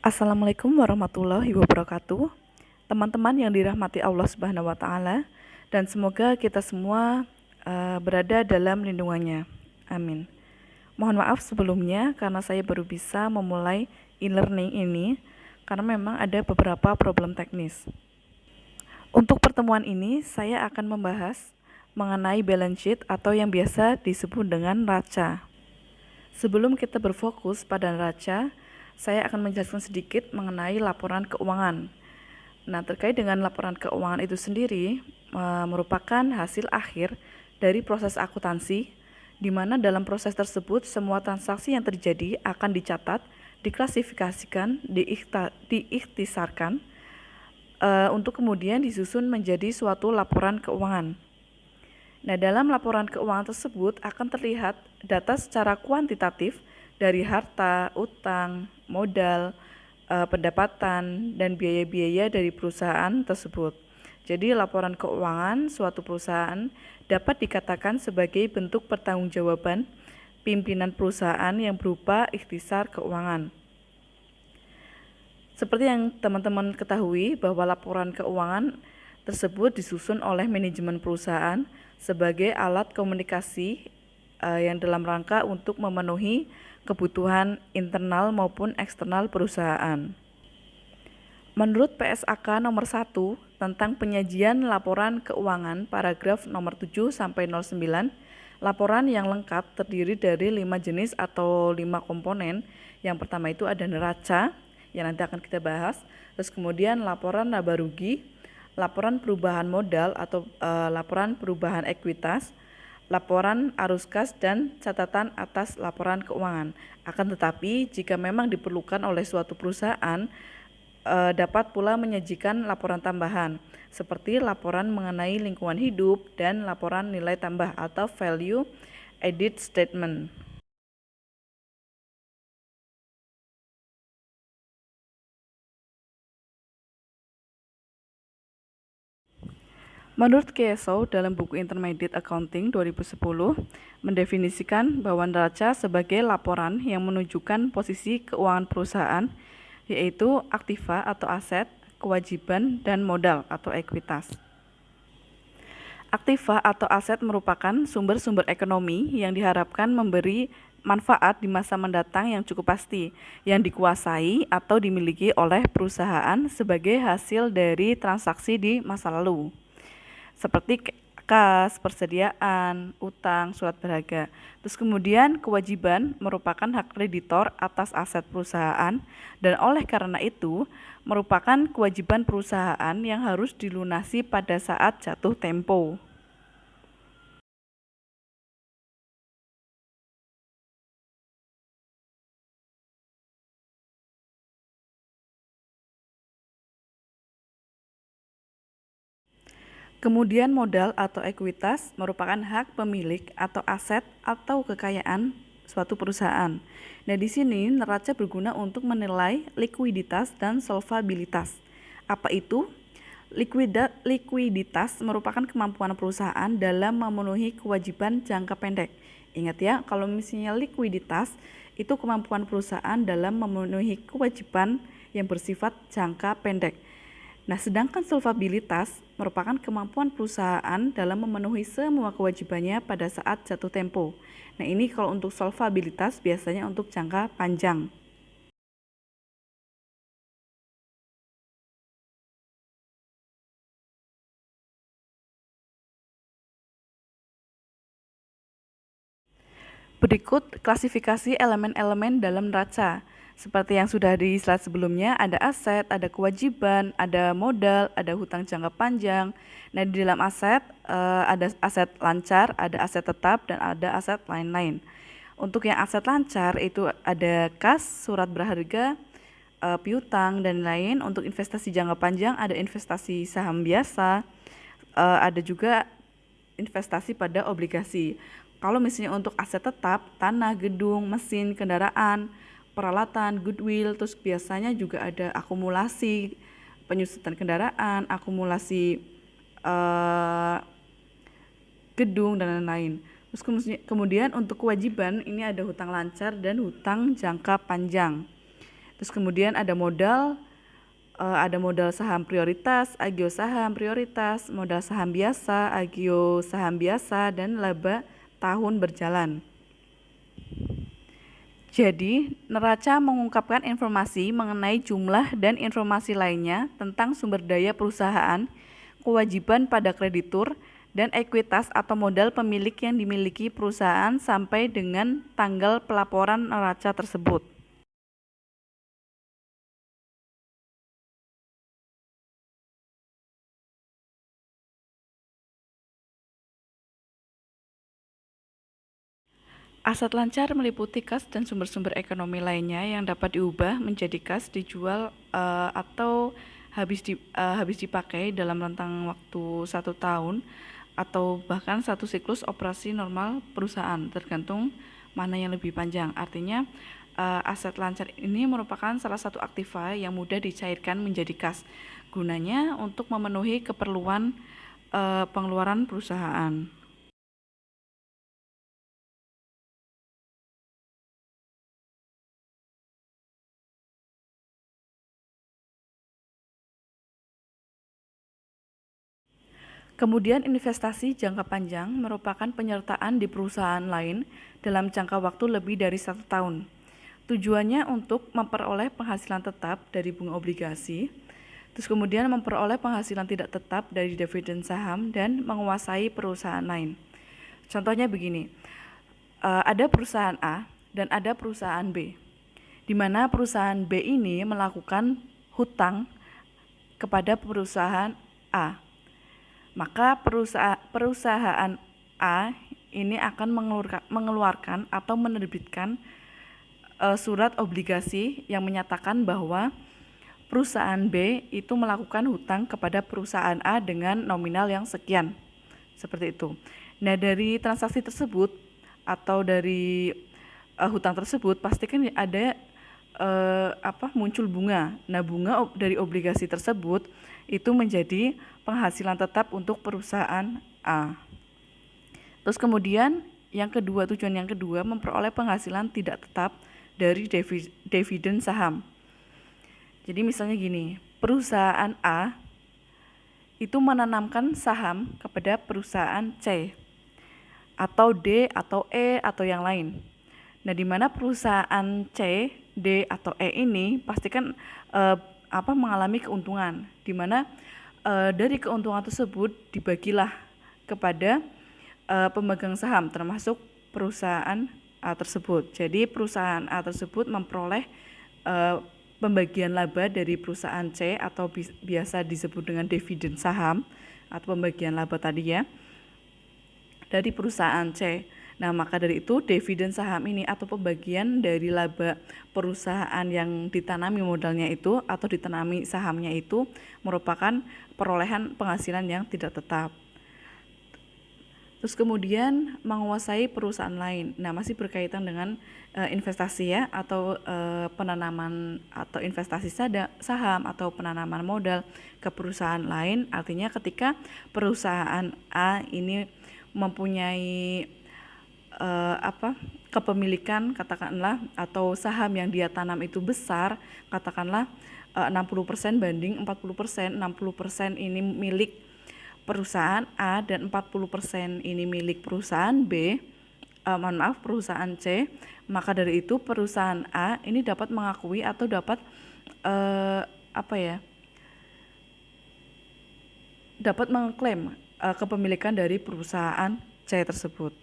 Assalamualaikum warahmatullahi wabarakatuh. Teman-teman yang dirahmati Allah Subhanahu wa taala, dan semoga kita semua berada dalam lindungannya. Amin. Mohon maaf sebelumnya karena saya baru bisa memulai e-learning ini karena memang ada beberapa problem teknis. Untuk pertemuan ini saya akan membahas mengenai balance sheet atau yang biasa disebut dengan neraca. Sebelum kita berfokus pada neraca, saya akan menjelaskan sedikit mengenai laporan keuangan. Nah, terkait dengan laporan keuangan itu sendiri merupakan hasil akhir dari proses akuntansi, di mana dalam proses tersebut semua transaksi yang terjadi akan dicatat, diklasifikasikan, diikhtisarkan untuk kemudian disusun menjadi suatu laporan keuangan. Nah, dalam laporan keuangan tersebut akan terlihat data secara kuantitatif dari harta, utang, modal, pendapatan, dan biaya-biaya dari perusahaan tersebut. Jadi, laporan keuangan suatu perusahaan dapat dikatakan sebagai bentuk pertanggungjawaban pimpinan perusahaan yang berupa ikhtisar keuangan. Seperti yang teman-teman ketahui bahwa laporan keuangan tersebut disusun oleh manajemen perusahaan sebagai alat komunikasi yang dalam rangka untuk memenuhi kebutuhan internal maupun eksternal perusahaan. Menurut PSAK nomor 1 tentang penyajian laporan keuangan paragraf nomor 7 sampai 09, laporan yang lengkap terdiri dari 5 jenis atau 5 komponen. Yang pertama itu ada neraca yang nanti akan kita bahas, terus kemudian laporan laba rugi, laporan perubahan modal atau laporan perubahan ekuitas, laporan arus kas, dan catatan atas laporan keuangan. Akan tetapi jika memang diperlukan oleh suatu perusahaan, dapat pula menyajikan laporan tambahan seperti laporan mengenai lingkungan hidup dan laporan nilai tambah atau value added statement. Menurut KSO dalam buku Intermediate Accounting 2010 mendefinisikan bahwa neraca sebagai laporan yang menunjukkan posisi keuangan perusahaan, yaitu aktiva atau aset, kewajiban, dan modal atau ekuitas. Aktiva atau aset merupakan sumber-sumber ekonomi yang diharapkan memberi manfaat di masa mendatang yang cukup pasti, yang dikuasai atau dimiliki oleh perusahaan sebagai hasil dari transaksi di masa lalu, seperti kas, persediaan, utang, surat berharga. Terus kemudian kewajiban merupakan hak kreditor atas aset perusahaan, dan oleh karena itu merupakan kewajiban perusahaan yang harus dilunasi pada saat jatuh tempo. Kemudian modal atau ekuitas merupakan hak pemilik atau aset atau kekayaan suatu perusahaan. Nah, di sini neraca berguna untuk menilai likuiditas dan solvabilitas. Apa itu? Likuiditas merupakan kemampuan perusahaan dalam memenuhi kewajiban jangka pendek. Ingat ya, kalau misalnya likuiditas itu kemampuan perusahaan dalam memenuhi kewajiban yang bersifat jangka pendek. Nah, sedangkan solvabilitas merupakan kemampuan perusahaan dalam memenuhi semua kewajibannya pada saat jatuh tempo. Nah, ini kalau untuk solvabilitas biasanya untuk jangka panjang. Berikut klasifikasi elemen-elemen dalam neraca. Seperti yang sudah di slide sebelumnya, ada aset, ada kewajiban, ada modal, ada hutang jangka panjang. Nah, di dalam aset ada aset lancar, ada aset tetap, dan ada aset lain-lain. Untuk yang aset lancar itu ada kas, surat berharga, piutang, dan lain. Untuk investasi jangka panjang ada investasi saham biasa, ada juga investasi pada obligasi. Kalau misalnya untuk aset tetap, tanah, gedung, mesin, kendaraan, peralatan, goodwill, terus biasanya juga ada akumulasi penyusutan kendaraan, akumulasi gedung, dan lain-lain. Terus kemudian untuk kewajiban ini ada hutang lancar dan hutang jangka panjang. Terus kemudian ada modal saham prioritas, agio saham prioritas, modal saham biasa, agio saham biasa, dan laba tahun berjalan. Jadi, neraca mengungkapkan informasi mengenai jumlah dan informasi lainnya tentang sumber daya perusahaan, kewajiban pada kreditur, dan ekuitas atau modal pemilik yang dimiliki perusahaan sampai dengan tanggal pelaporan neraca tersebut. Aset lancar meliputi kas dan sumber-sumber ekonomi lainnya yang dapat diubah menjadi kas, dijual, atau habis dipakai dalam rentang waktu 1 tahun atau bahkan satu siklus operasi normal perusahaan, tergantung mana yang lebih panjang. Artinya aset lancar ini merupakan salah satu aktiva yang mudah dicairkan menjadi kas, gunanya untuk memenuhi keperluan pengeluaran perusahaan. Kemudian investasi jangka panjang merupakan penyertaan di perusahaan lain dalam jangka waktu lebih dari 1 tahun. Tujuannya untuk memperoleh penghasilan tetap dari bunga obligasi, terus kemudian memperoleh penghasilan tidak tetap dari dividen saham dan menguasai perusahaan lain. Contohnya begini, ada perusahaan A dan ada perusahaan B, di mana perusahaan B ini melakukan hutang kepada perusahaan A. Maka perusahaan A ini akan mengeluarkan atau menerbitkan surat obligasi yang menyatakan bahwa perusahaan B itu melakukan hutang kepada perusahaan A dengan nominal yang sekian. Seperti itu. Nah, dari transaksi tersebut atau dari hutang tersebut pasti kan ada muncul bunga. Nah, bunga dari obligasi tersebut itu menjadi penghasilan tetap untuk perusahaan A. Terus kemudian tujuan yang kedua memperoleh penghasilan tidak tetap dari dividen saham. Jadi misalnya gini, perusahaan A itu menanamkan saham kepada perusahaan C atau D atau E atau yang lain. Nah, di mana perusahaan C, D atau E ini pastikan mengalami keuntungan, di mana dari keuntungan tersebut dibagilah kepada pemegang saham termasuk perusahaan A tersebut. Jadi perusahaan A tersebut memperoleh pembagian laba dari perusahaan C atau biasa disebut dengan dividen saham atau pembagian laba tadi ya, dari perusahaan C. Nah, maka dari itu dividen saham ini atau pembagian dari laba perusahaan yang ditanami modalnya itu atau ditanami sahamnya itu merupakan perolehan penghasilan yang tidak tetap. Terus kemudian menguasai perusahaan lain. Nah, masih berkaitan dengan investasi ya, atau penanaman atau investasi saham atau penanaman modal ke perusahaan lain. Artinya ketika perusahaan A ini mempunyai kepemilikan katakanlah atau saham yang dia tanam itu besar, katakanlah 60% banding 40%, 60% ini milik perusahaan A dan 40% ini milik perusahaan B, perusahaan C, maka dari itu perusahaan A ini dapat mengakui atau dapat dapat mengklaim kepemilikan dari perusahaan C tersebut.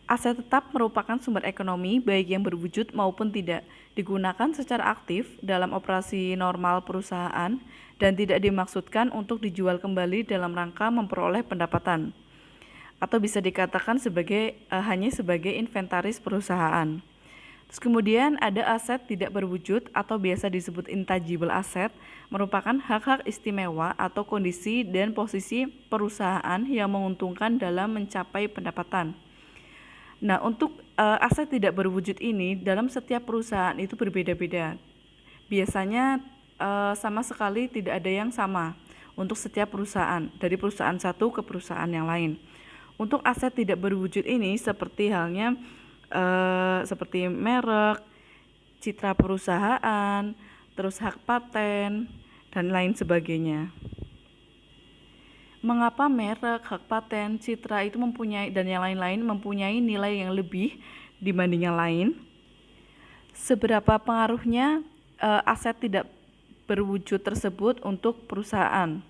Aset tetap merupakan sumber ekonomi baik yang berwujud maupun tidak, digunakan secara aktif dalam operasi normal perusahaan dan tidak dimaksudkan untuk dijual kembali dalam rangka memperoleh pendapatan, atau bisa dikatakan hanya sebagai inventaris perusahaan. Terus kemudian ada aset tidak berwujud atau biasa disebut intangible asset, merupakan hak-hak istimewa atau kondisi dan posisi perusahaan yang menguntungkan dalam mencapai pendapatan. Nah, untuk aset tidak berwujud ini dalam setiap perusahaan itu berbeda-beda. Biasanya sama sekali tidak ada yang sama untuk setiap perusahaan, dari perusahaan satu ke perusahaan yang lain. Untuk aset tidak berwujud ini seperti halnya seperti merek, citra perusahaan, terus hak paten, dan lain sebagainya. Mengapa merek, hak paten, citra itu mempunyai dan yang lain-lain mempunyai nilai yang lebih dibanding yang lain? Seberapa pengaruhnya aset tidak berwujud tersebut untuk perusahaan?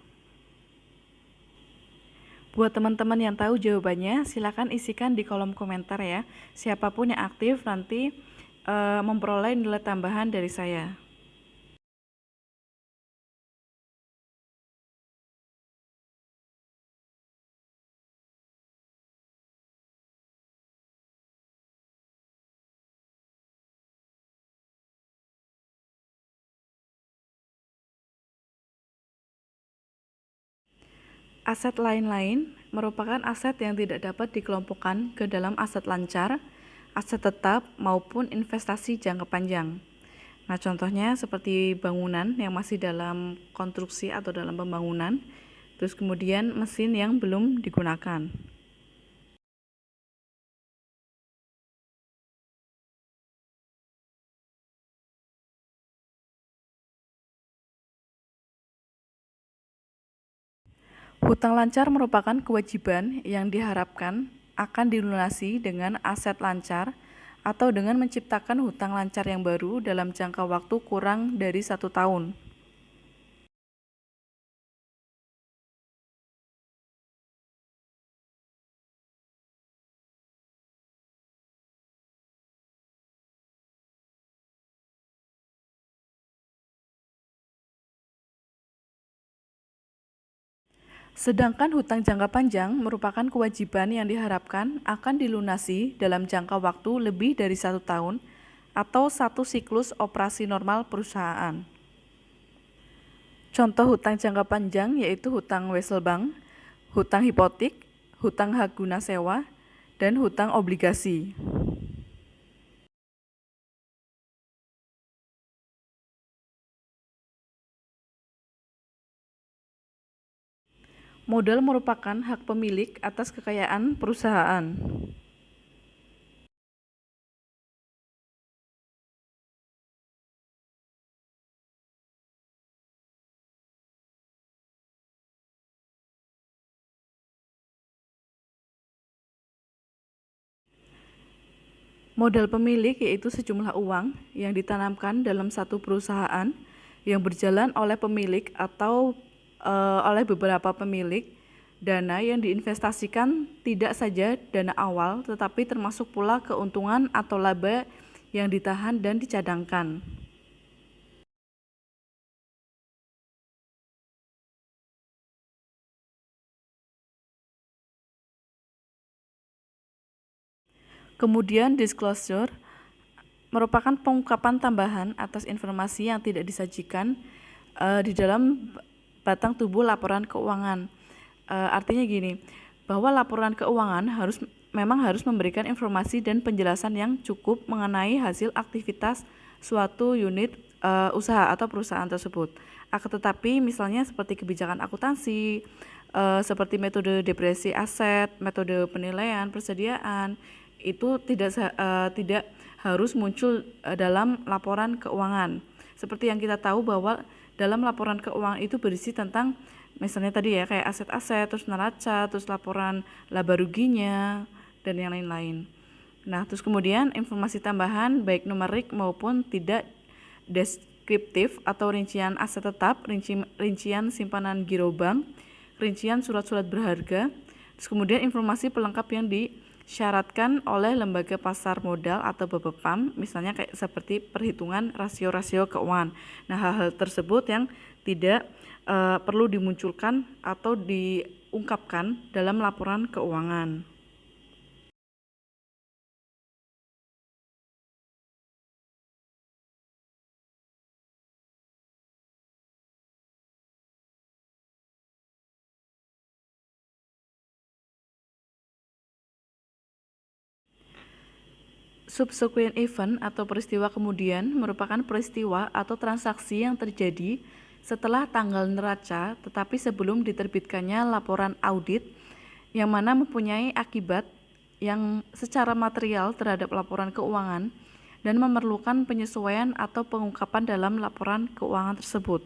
Buat teman-teman yang tahu jawabannya, silakan isikan di kolom komentar ya. Siapapun yang aktif nanti memperoleh nilai tambahan dari saya. Aset lain-lain merupakan aset yang tidak dapat dikelompokkan ke dalam aset lancar, aset tetap, maupun investasi jangka panjang. Nah, contohnya seperti bangunan yang masih dalam konstruksi atau dalam pembangunan, terus kemudian mesin yang belum digunakan. Hutang lancar merupakan kewajiban yang diharapkan akan dilunasi dengan aset lancar atau dengan menciptakan hutang lancar yang baru dalam jangka waktu kurang dari 1 tahun. Sedangkan hutang jangka panjang merupakan kewajiban yang diharapkan akan dilunasi dalam jangka waktu lebih dari 1 tahun atau satu siklus operasi normal perusahaan. Contoh hutang jangka panjang yaitu hutang Wesselbank, hutang hipotek, hutang hak guna sewa, dan hutang obligasi. Modal merupakan hak pemilik atas kekayaan perusahaan. Modal pemilik yaitu sejumlah uang yang ditanamkan dalam satu perusahaan yang berjalan oleh pemilik atau oleh beberapa pemilik. Dana yang diinvestasikan tidak saja dana awal, tetapi termasuk pula keuntungan atau laba yang ditahan dan dicadangkan. Kemudian disclosure merupakan pengungkapan tambahan atas informasi yang tidak disajikan di dalam batang tubuh laporan keuangan. Artinya gini, bahwa laporan keuangan memang harus memberikan informasi dan penjelasan yang cukup mengenai hasil aktivitas suatu unit usaha atau perusahaan tersebut. Akan tetapi misalnya seperti kebijakan akuntansi, seperti metode depresi aset, metode penilaian persediaan, itu tidak harus muncul dalam laporan keuangan. Seperti yang kita tahu bahwa dalam laporan keuangan itu berisi tentang misalnya tadi ya kayak aset-aset, terus neraca, terus laporan laba ruginya, dan yang lain-lain. Nah, terus kemudian informasi tambahan baik numerik maupun tidak deskriptif atau rincian aset tetap, rincian simpanan giro bank, rincian surat-surat berharga, terus kemudian informasi pelengkap yang disyaratkan oleh lembaga pasar modal atau BPPAM, misalnya kayak seperti perhitungan rasio-rasio keuangan. Nah, hal-hal tersebut yang tidak perlu dimunculkan atau diungkapkan dalam laporan keuangan. Subsequent event atau peristiwa kemudian merupakan peristiwa atau transaksi yang terjadi setelah tanggal neraca, tetapi sebelum diterbitkannya laporan audit yang mana mempunyai akibat yang secara material terhadap laporan keuangan dan memerlukan penyesuaian atau pengungkapan dalam laporan keuangan tersebut.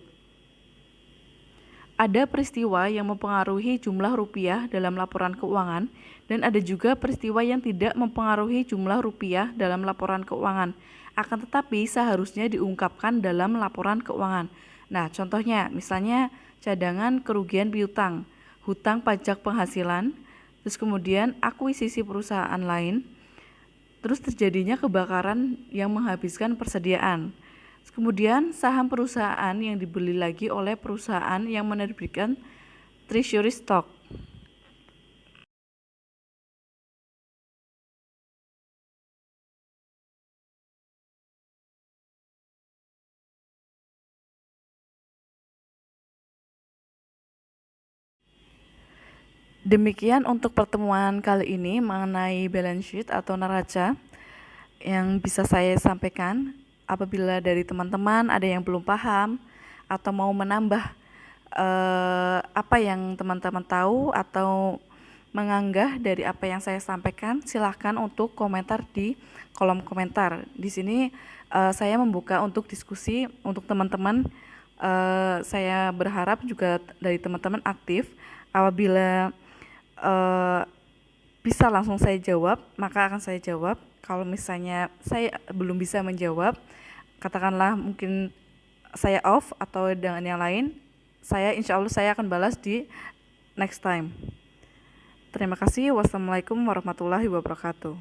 Ada peristiwa yang mempengaruhi jumlah rupiah dalam laporan keuangan dan ada juga peristiwa yang tidak mempengaruhi jumlah rupiah dalam laporan keuangan, akan tetapi seharusnya diungkapkan dalam laporan keuangan. Nah, contohnya misalnya cadangan kerugian piutang, hutang pajak penghasilan, terus kemudian akuisisi perusahaan lain, terus terjadinya kebakaran yang menghabiskan persediaan. Kemudian saham perusahaan yang dibeli lagi oleh perusahaan yang menerbitkan treasury stock. Demikian untuk pertemuan kali ini mengenai balance sheet atau neraca yang bisa saya sampaikan. Apabila dari teman-teman ada yang belum paham atau mau menambah apa yang teman-teman tahu atau menganggah dari apa yang saya sampaikan, silahkan untuk komentar di kolom komentar. Di sini saya membuka untuk diskusi untuk teman-teman. Saya berharap juga dari teman-teman aktif. Apabila bisa langsung saya jawab, maka akan saya jawab. Kalau misalnya saya belum bisa menjawab, katakanlah mungkin saya off atau dengan yang lain, insya Allah saya akan balas di next time. Terima kasih. Wassalamualaikum warahmatullahi wabarakatuh.